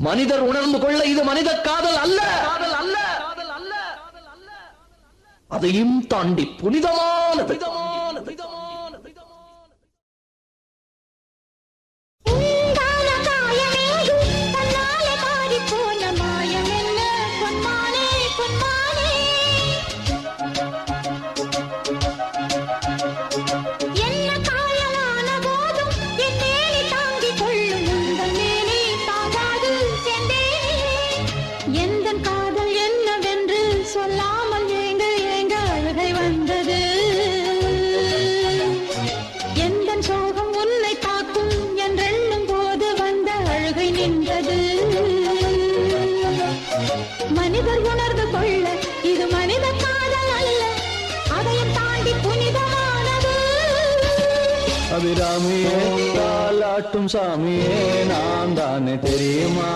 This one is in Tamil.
மனிதர் உணர்ந்து கொள்ள இது மனித காதல் அல்ல, அதையும் தாண்டி புனிதமானது. மனிதர் உணர்ந்து கொள்ள இது மனித காதல் அல்ல, அதையும் தாண்டி புனிதமானது. அபிராமியே தாலாட்டும் சாமியே நான் தானே தெரியுமா?